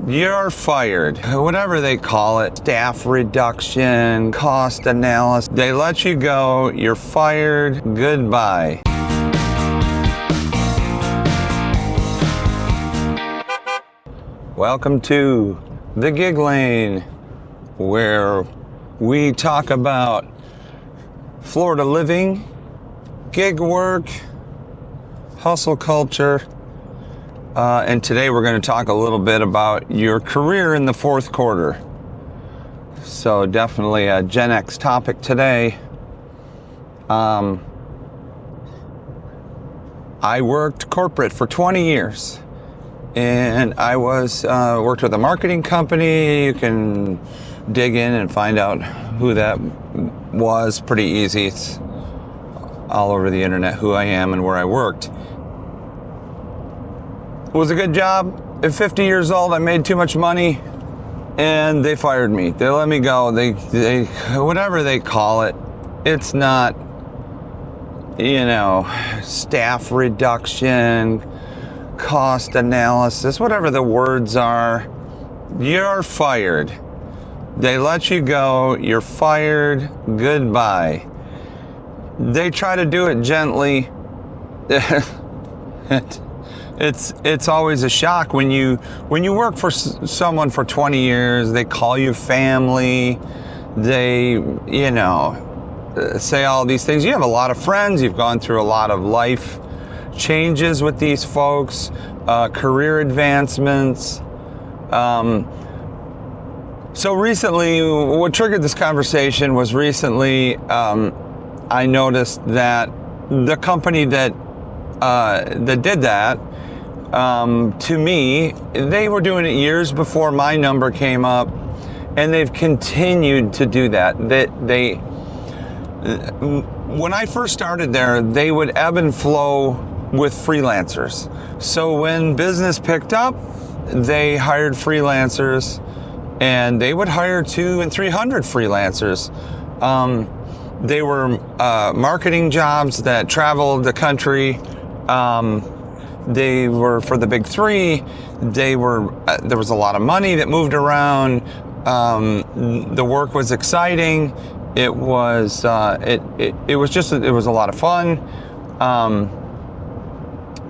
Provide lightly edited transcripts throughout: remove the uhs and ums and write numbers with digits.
You're fired. Whatever they call it, staff reduction, cost analysis. They let you go, you're fired, goodbye. Welcome to the Gig Lane, where we talk about Florida living, gig work, hustle culture, and today we're going to talk a little bit about your career in the fourth quarter. So definitely a Gen X topic today. I worked corporate for 20 years. And I worked with a marketing company. You can dig in and find out who that was pretty easy. It's all over the internet who I am and where I worked. It was a good job. At 50 years old, I made too much money and they fired me. They let me go. They whatever they call it. It's not, staff reduction, cost analysis, whatever the words are. You're fired. They let you go, you're fired, goodbye. They try to do it gently. It's always a shock when you work for someone for 20 years. They call you family. They say all these things. You have a lot of friends. You've gone through a lot of life changes with these folks, career advancements. So recently, what triggered this conversation was I noticed that the company that did that, to me, they were doing it years before my number came up, and they've continued to do that. When I first started there, they would ebb and flow with freelancers. So when business picked up, they hired freelancers, and they would hire 200 and 300 freelancers. They were marketing jobs that traveled the country. They were for the big three. There was a lot of money that moved around. The work was exciting. It was a lot of fun.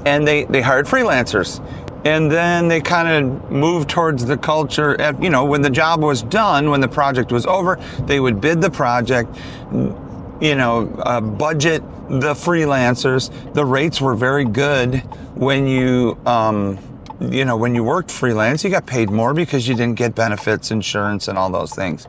And they hired freelancers. And then they kind of moved towards the culture when the job was done, when the project was over, they would bid the project, budget the freelancers. The rates were very good when you worked freelance. You got paid more because you didn't get benefits, insurance, and all those things.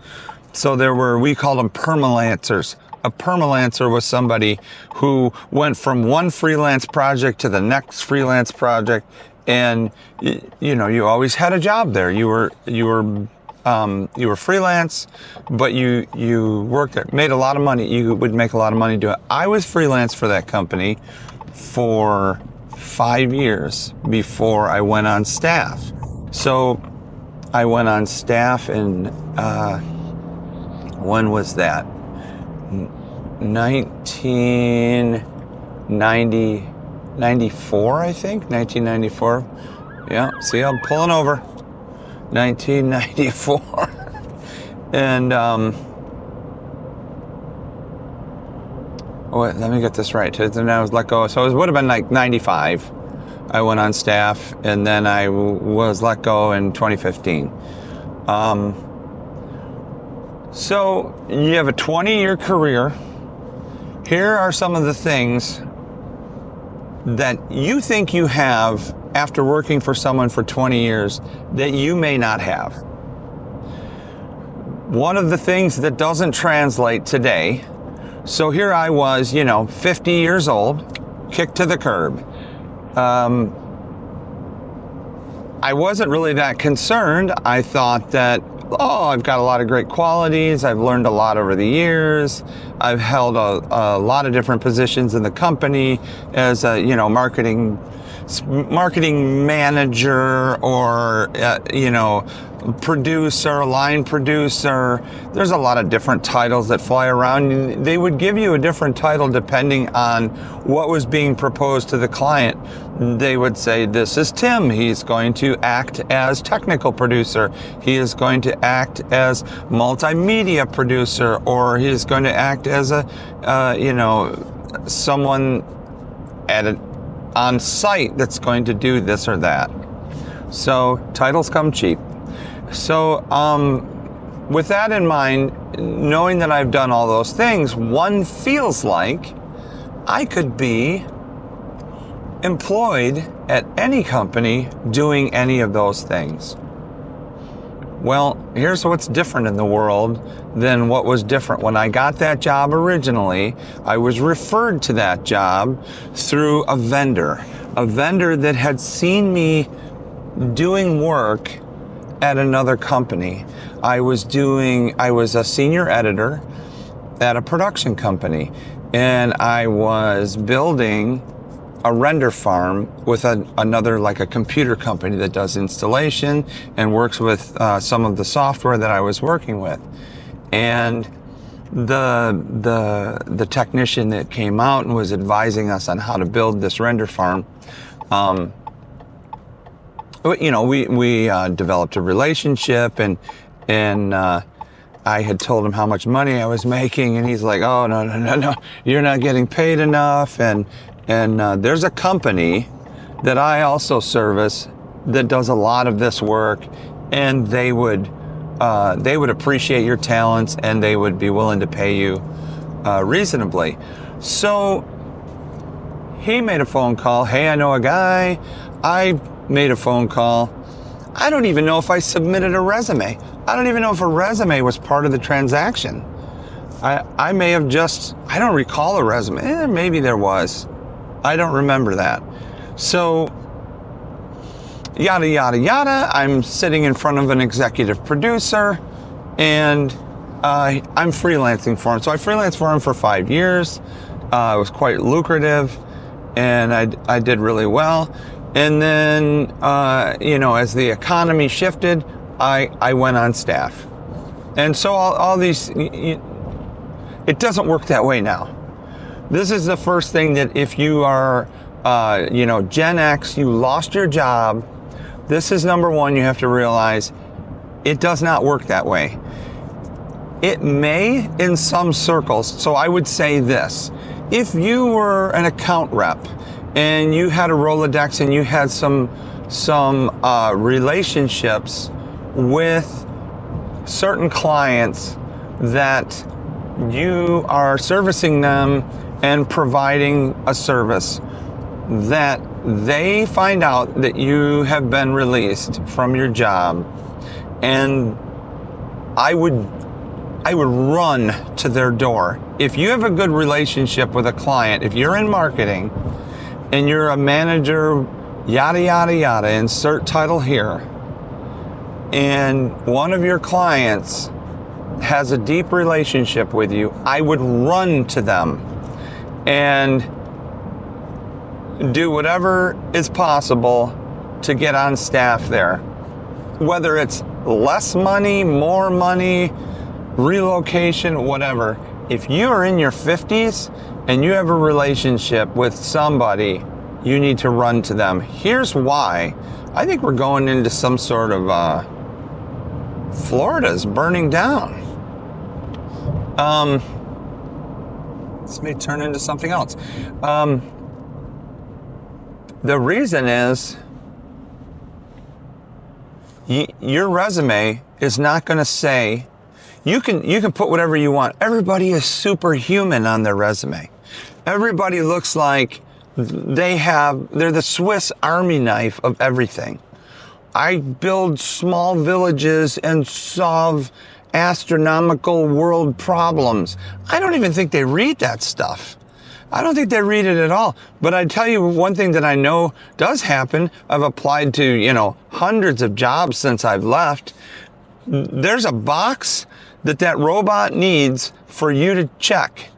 So we called them permalancers. A permalancer was somebody who went from one freelance project to the next freelance project, and you always had a job there. You were freelance, but you worked there, made a lot of money. You would make a lot of money doing it. I was freelance for that company for 5 years before I went on staff. So I went on staff in when was that? 1994, I think. 1994. Yeah, see, I'm pulling over. 1994. And let me get this right. Then I was let go. So it would have been like 95. I went on staff, and then I was let go in 2015. So you have a 20-year career. Here are some of the things that you think you have after working for someone for 20 years that you may not have. One of the things that doesn't translate today, so here I was, 50 years old, kicked to the curb. I wasn't really that concerned. I thought that, I've got a lot of great qualities. I've learned a lot over the years. I've held a lot of different positions in the company as a, marketing marketing manager or, producer, line producer. There's a lot of different titles that fly around. They would give you a different title depending on what was being proposed to the client. They would say, this is Tim. He's going to act as technical producer. He is going to act as multimedia producer, or he is going to act as someone on site that's going to do this or that. So titles come cheap. So with that in mind, knowing that I've done all those things, one feels like I could be employed at any company doing any of those things. Well, here's what's different in the world than what was different. When I got that job originally, I was referred to that job through a vendor that had seen me doing work at another company. I was a senior editor at a production company, and I was building a render farm with another, like a computer company that does installation and works with some of the software that I was working with. And the technician that came out and was advising us on how to build this render farm, we developed a relationship, and I had told him how much money I was making, and he's like, oh, no, you're not getting paid enough. And there's a company that I also service that does a lot of this work, and they would appreciate your talents, and they would be willing to pay you reasonably. So he made a phone call. Hey, I know a guy. I made a phone call. I don't even know if I submitted a resume. I don't even know if a resume was part of the transaction. I may have I don't recall a resume. Maybe there was. I don't remember that. So, yada, yada, yada. I'm sitting in front of an executive producer, and I'm freelancing for him. So I freelanced for him for 5 years. It was quite lucrative, and I did really well. And then, as the economy shifted, I went on staff. And so all these, it doesn't work that way now. This is the first thing that if you are, Gen X, you lost your job, this is number one, you have to realize it does not work that way. It may in some circles. So I would say this: if you were an account rep and you had a Rolodex and you had some relationships with certain clients that you are servicing them and providing a service, that they find out that you have been released from your job, and I would run to their door. If you have a good relationship with a client, if you're in marketing and you're a manager, yada, yada, yada, insert title here, and one of your clients has a deep relationship with you, I would run to them and do whatever is possible to get on staff there. Whether it's less money, more money, relocation, whatever. If you are in your 50s and you have a relationship with somebody, you need to run to them. Here's why. I think we're going into some sort of Florida's burning down. This may turn into something else. The reason is your resume is not going to say, you can put whatever you want. Everybody is superhuman on their resume. Everybody looks like they're the Swiss Army knife of everything. I build small villages and solve astronomical world problems. I don't even think they read that stuff. I don't think they read it at all. But I tell you one thing that I know does happen. I've applied to, hundreds of jobs since I've left. There's a box that robot needs for you to check.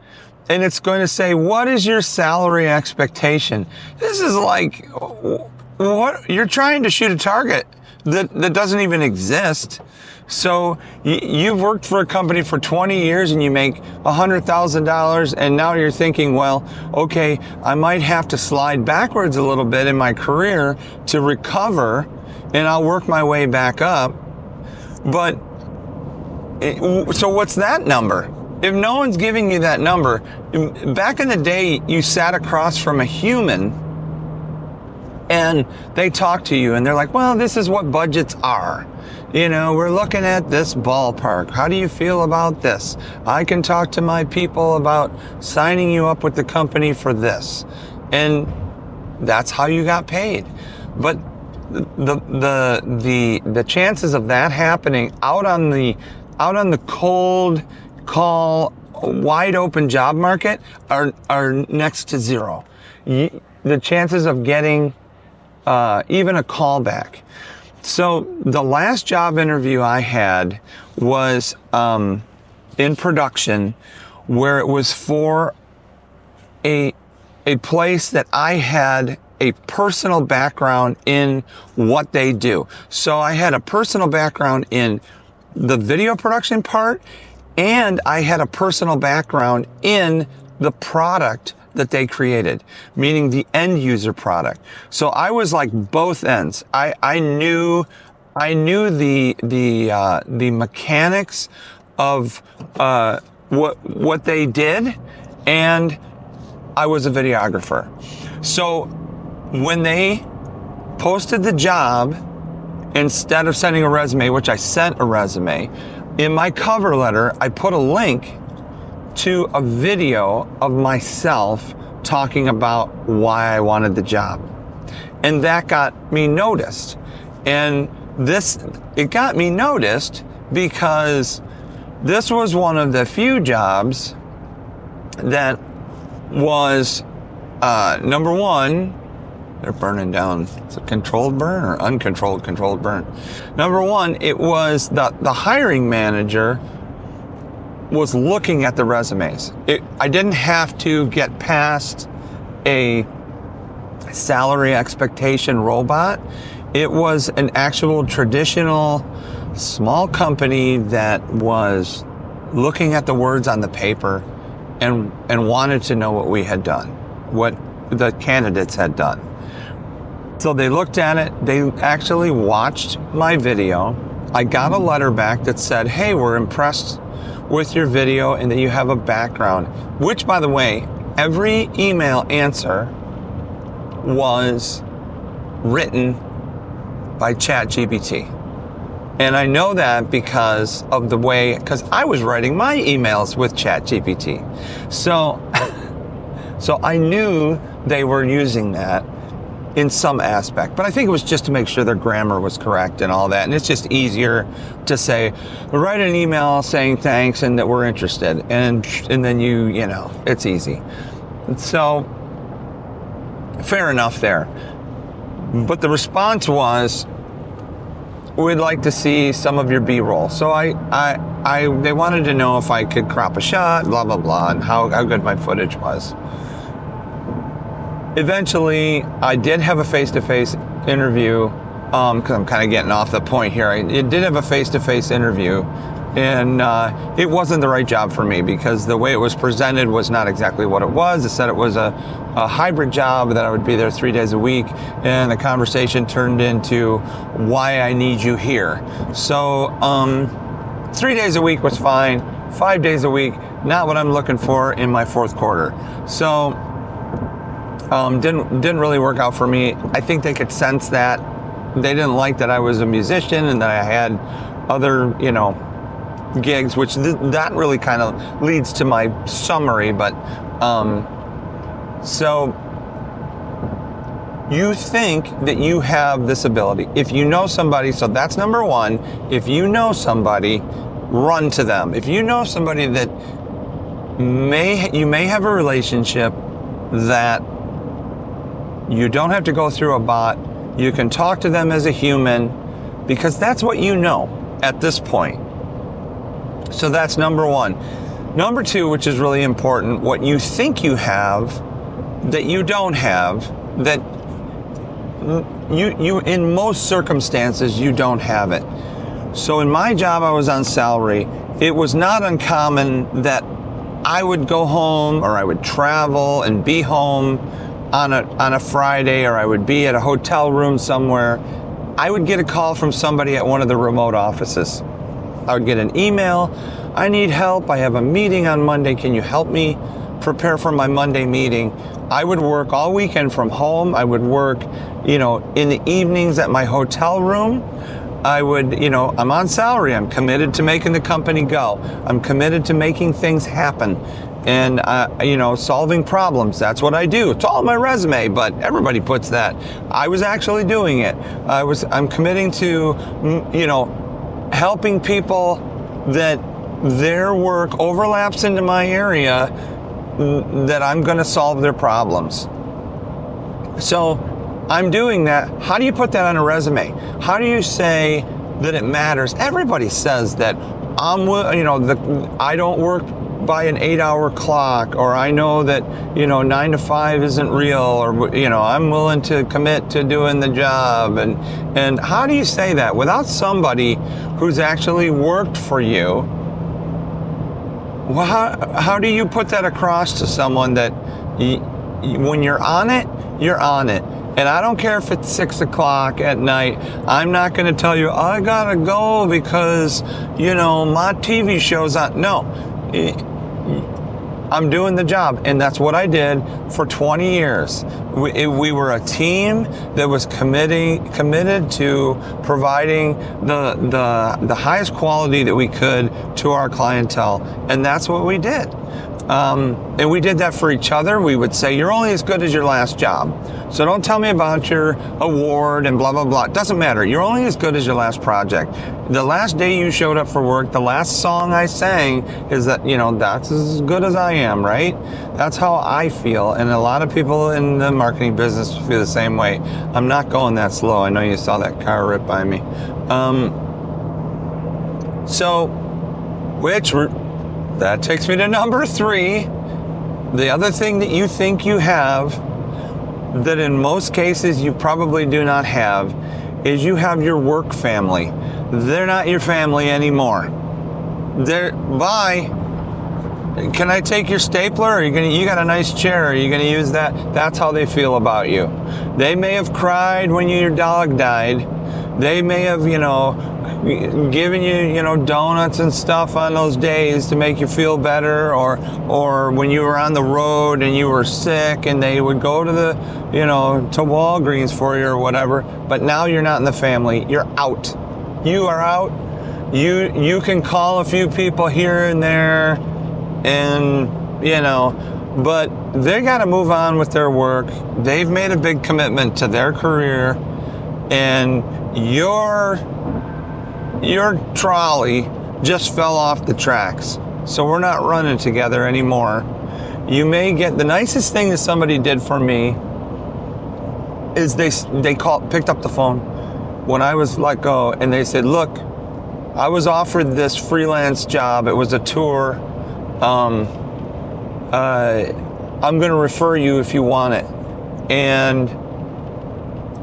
and it's going to say, what is your salary expectation? This is like, what? You're trying to shoot a target that doesn't even exist. So you've worked for a company for 20 years and you make $100,000, and now you're thinking, well, okay, I might have to slide backwards a little bit in my career to recover, and I'll work my way back up. But so what's that number? If no one's giving you that number, back in the day, you sat across from a human and they talk to you and they're like, well, this is what budgets are. You know, we're looking at this ballpark. How do you feel about this? I can talk to my people about signing you up with the company for this. And that's how you got paid. But the chances of that happening out on the cold call, wide open job market are next to zero. The chances of getting even a callback. So the last job interview I had was in production, where it was for a place that I had a personal background in what they do. So I had a personal background in the video production part, and I had a personal background in the product that they created, meaning the end user product. So I was like both ends. I knew the mechanics of what they did, and I was a videographer. So when they posted the job, instead of sending a resume, which I sent a resume, in my cover letter, I put a link to a video of myself talking about why I wanted the job. And that got me noticed. And it got me noticed because this was one of the few jobs that was, number one, they're burning down. It's a controlled burn or uncontrolled controlled burn. Number one, it was the hiring manager was looking at the resumes. I didn't have to get past a salary expectation robot. It was an actual traditional small company that was looking at the words on the paper and wanted to know what we had done, what the candidates had done. So they looked at it, they actually watched my video. I got a letter back that said, hey, we're impressed with your video and that you have a background, which, by the way, every email answer was written by ChatGPT. And I know that because of the way, because I was writing my emails with ChatGPT. So I knew they were using that in some aspect, but I think it was just to make sure their grammar was correct and all that. And it's just easier to say, write an email saying thanks and that we're interested. And then you know, it's easy. So fair enough there. But the response was, we'd like to see some of your B-roll. So they wanted to know if I could crop a shot, blah, blah, blah, and how good my footage was. Eventually, I did have a face-to-face interview, because I'm kind of getting off the point here. I did have a face-to-face interview, and it wasn't the right job for me because the way it was presented was not exactly what it was. It said it was a hybrid job, that I would be there 3 days a week, and the conversation turned into why I need you here. So 3 days a week was fine. 5 days a week, not what I'm looking for in my fourth quarter. So didn't really work out for me. I think they could sense that. They didn't like that I was a musician and that I had other, gigs, which that really kind of leads to my summary. But so you think that you have this ability. If you know somebody, so that's number one. If you know somebody, run to them. If you know somebody that you may have a relationship that you don't have to go through a bot. You can talk to them as a human, because that's what you know at this point. So that's number one. Number two, which is really important, what you think you have that you don't have, that you in most circumstances, you don't have it. So in my job, I was on salary. It was not uncommon that I would go home, or I would travel and be home on a Friday, or I would be at a hotel room somewhere. I would get a call from somebody at one of the remote offices. I would get an email. I need help. I have a meeting on Monday. Can you help me prepare for my Monday meeting? I would work all weekend from home. I would work, in the evenings at my hotel room. I would, I'm on salary. I'm committed to making the company go. I'm committed to making things happen and, solving problems. That's what I do. It's all on my resume, but everybody puts that. I was actually doing it. I'm committing to, helping people that their work overlaps into my area, that I'm going to solve their problems. So I'm doing that. How do you put that on a resume? How do you say that it matters? Everybody says that I don't work by an 8-hour clock, or I know that, 9 to 5 isn't real, or, I'm willing to commit to doing the job. And how do you say that without somebody who's actually worked for you? Well, how do you put that across to someone that when you're on it, you're on it? And I don't care if it's 6 o'clock at night. I'm not going to tell you, I got to go because, my TV show's on. No, I'm doing the job. And that's what I did for 20 years. We were a team that was committed to providing the highest quality that we could to our clientele. And that's what we did. And we did that for each other. We would say, you're only as good as your last job. So don't tell me about your award and blah, blah, blah. It doesn't matter. You're only as good as your last project. The last day you showed up for work, the last song I sang is that, that's as good as I am, right? That's how I feel. And a lot of people in the marketing business feel the same way. I'm not going that slow. I know you saw that car rip by me. That takes me to number 3. The other thing that you think you have that in most cases you probably do not have is you have your work family. They're not your family anymore. Bye. Can I take your stapler? You got a nice chair. Are you going to use that? That's how they feel about you. They may have cried when your dog died. They may have, giving you, donuts and stuff on those days to make you feel better, or when you were on the road and you were sick and they would go to to Walgreens for you or whatever. But now you're not in the family. You're out. You are out. You can call a few people here and there, and but they got to move on with their work. They've made a big commitment to their career, and your trolley just fell off the tracks. So we're not running together anymore. You may get, the nicest thing that somebody did for me is they picked up the phone when I was let go, and they said, look, I was offered this freelance job. It was a tour. I'm going to refer you if you want it. And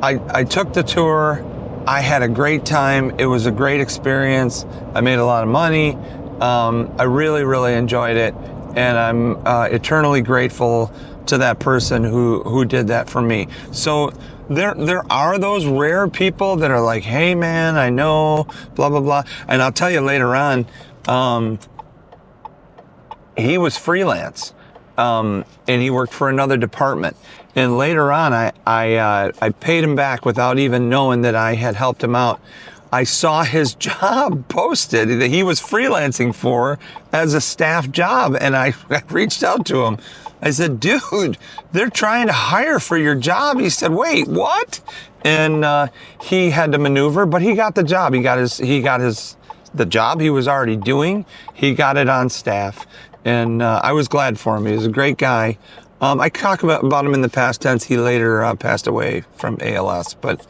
I took the tour. I had a great time. It was a great experience. I made a lot of money. I really, really enjoyed it. And I'm eternally grateful to that person who did that for me. So there are those rare people that are like, hey man, I know, blah, blah, blah. And I'll tell you later on, he was freelance. And he worked for another department. And later on, I paid him back without even knowing that I had helped him out. I saw his job posted that he was freelancing for as a staff job. And I reached out to him. I said, dude, they're trying to hire for your job. He said, wait, what? And he had to maneuver, but he got the job. He got the job he was already doing. He got it on staff. And I was glad for him. He was a great guy. I talk about him in the past tense. He later passed away from ALS. But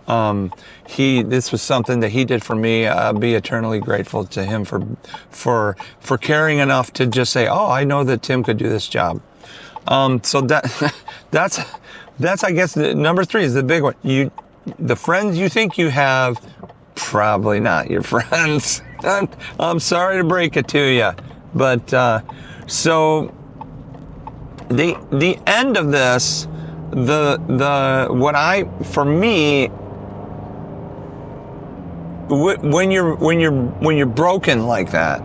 This was something that he did for me. I'll be eternally grateful to him for caring enough to just say, oh, I know that Tim could do this job. So that's I guess number 3 is the big one. The friends you think you have, probably not your friends. I'm sorry to break it to you, but so the end of this, for me, when you're broken like that,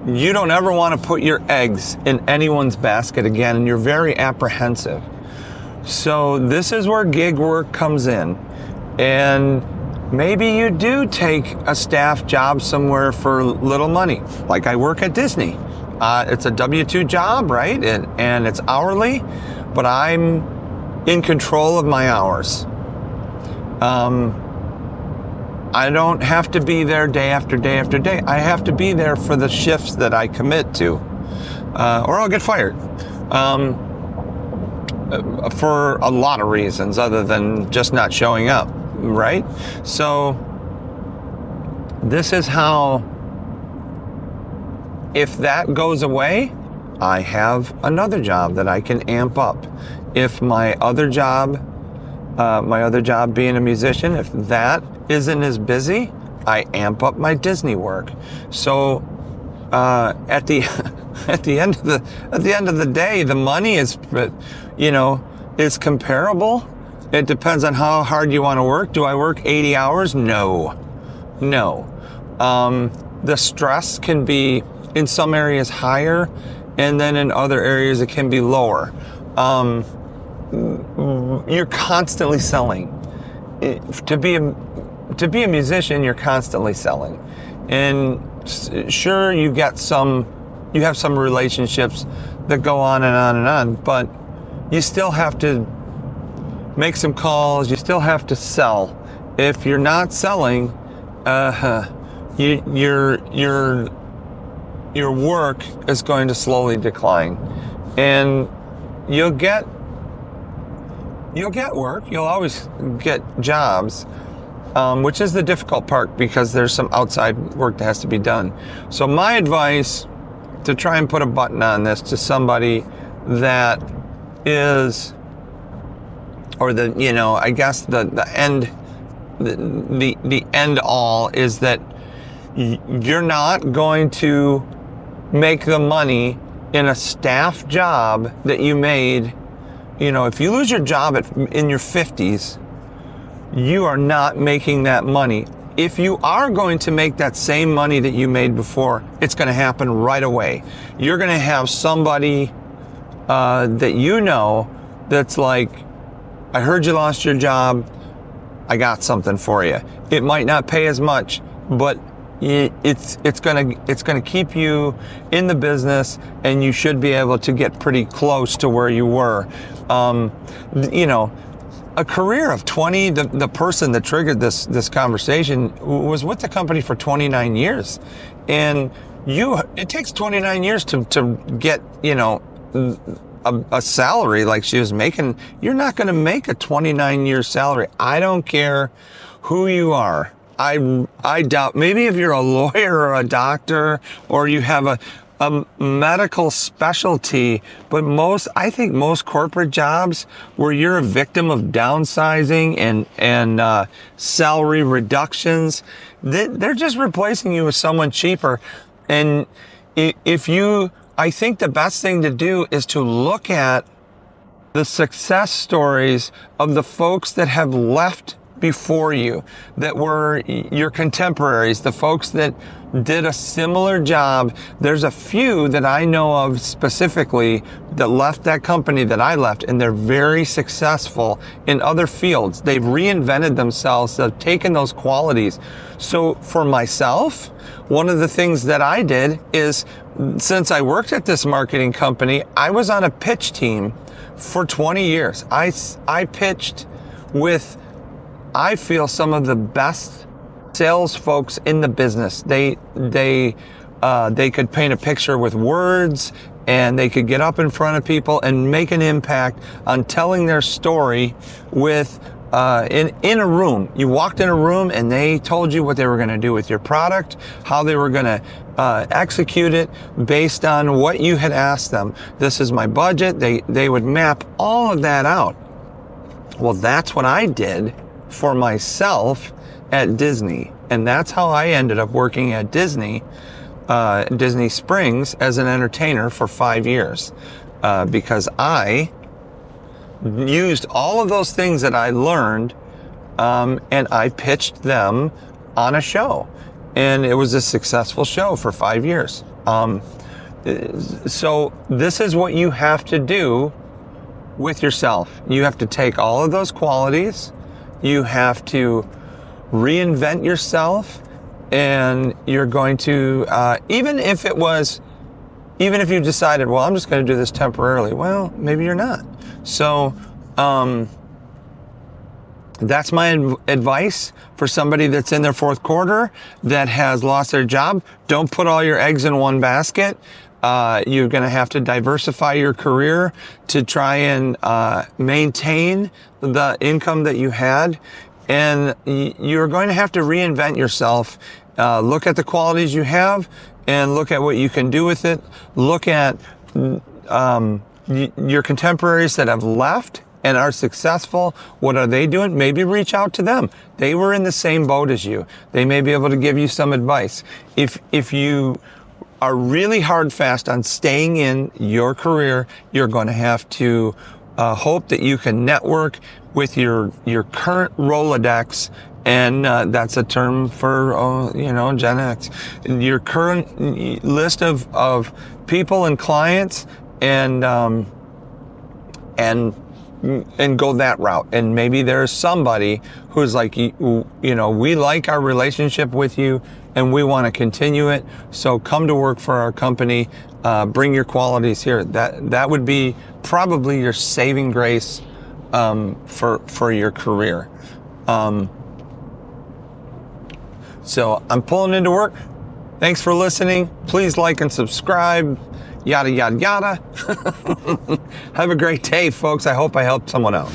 you don't ever want to put your eggs in anyone's basket again, and you're very apprehensive. So this is where gig work comes in, and maybe you do take a staff job somewhere for little money. Like I work at Disney. It's a W-2 job, right? And it's hourly, but I'm in control of my hours. I don't have to be there day after day after day. I have to be there for the shifts that I commit to, or I'll get fired. For a lot of reasons other than just not showing up, right? So this is how, if that goes away, I have another job that I can amp up. If my other job being a musician, if that isn't as busy, I amp up my Disney work. So at the end of the day, the money is, is comparable. It depends on how hard you want to work. Do I work 80 hours? No. The stress can be in some areas higher, and then in other areas it can be lower. You're constantly selling. To be a musician, you're constantly selling, and sure, you have some relationships that go on and on and on, but you still have to make some calls. You still have to sell. If you're not selling, your work is going to slowly decline, and you'll get work. You'll always get jobs, which is the difficult part because there's some outside work that has to be done. So my advice, to try and put a button on this to somebody that is, or I guess the end all is that you're not going to make the money in a staff job that you made. If you lose your job in your 50s, you are not making that money. If you are going to make that same money that you made before, it's going to happen right away. You're going to have somebody that that's like, I heard you lost your job, I got something for you. It might not pay as much, but it's gonna keep you in the business, and you should be able to get pretty close to where you were. A career of 20. The person that triggered this conversation was with the company for 29 years, and it takes 29 years to get a salary like she was making. You're not going to make a 29-year salary. I don't care who you are. I doubt, maybe if you're a lawyer or a doctor or you have a medical specialty, but I think most corporate jobs where you're a victim of downsizing and salary reductions, they're just replacing you with someone cheaper. And I think the best thing to do is to look at the success stories of the folks that have left before you, that were your contemporaries, the folks that did a similar job. There's a few that I know of specifically that left that company that I left, and they're very successful in other fields. They've reinvented themselves. They've taken those qualities. So for myself, one of the things that I did is, since I worked at this marketing company, I was on a pitch team for 20 years. I pitched with, I feel, some of the best sales folks in the business. They could paint a picture with words, and they could get up in front of people and make an impact on telling their story with in a room. You walked in a room and they told you what they were going to do with your product, how they were going to execute it based on what you had asked them. This is my budget. They would map all of that out. Well, that's what I did for myself at Disney. And that's how I ended up working at Disney Springs as an entertainer for 5 years. Because I used all of those things that I learned, and I pitched them on a show. And it was a successful show for 5 years. So this is what you have to do with yourself. You have to take all of those qualities, you have to reinvent yourself, and you're going to, even if you decided, well, I'm just going to do this temporarily, well, maybe you're not. So, that's my advice for somebody that's in their fourth quarter that has lost their job. Don't put all your eggs in one basket. You're going to have to diversify your career to try and maintain the income that you had. And you're going to have to reinvent yourself. Look at the qualities you have and look at what you can do with it. Look at your contemporaries that have left and are successful. What are they doing? Maybe reach out to them. They were in the same boat as you. They may be able to give you some advice. If you are really hard fast on staying in your career, you're going to have to hope that you can network with your current Rolodex, and that's a term for Gen X. Your current list of people and clients, and go that route. And maybe there's somebody who's like, we like our relationship with you and we want to continue it. So come to work for our company. Bring your qualities here. That would be probably your saving grace for your career. So I'm pulling into work. Thanks for listening. Please like and subscribe. Yada, yada, yada. Have a great day, folks. I hope I helped someone out.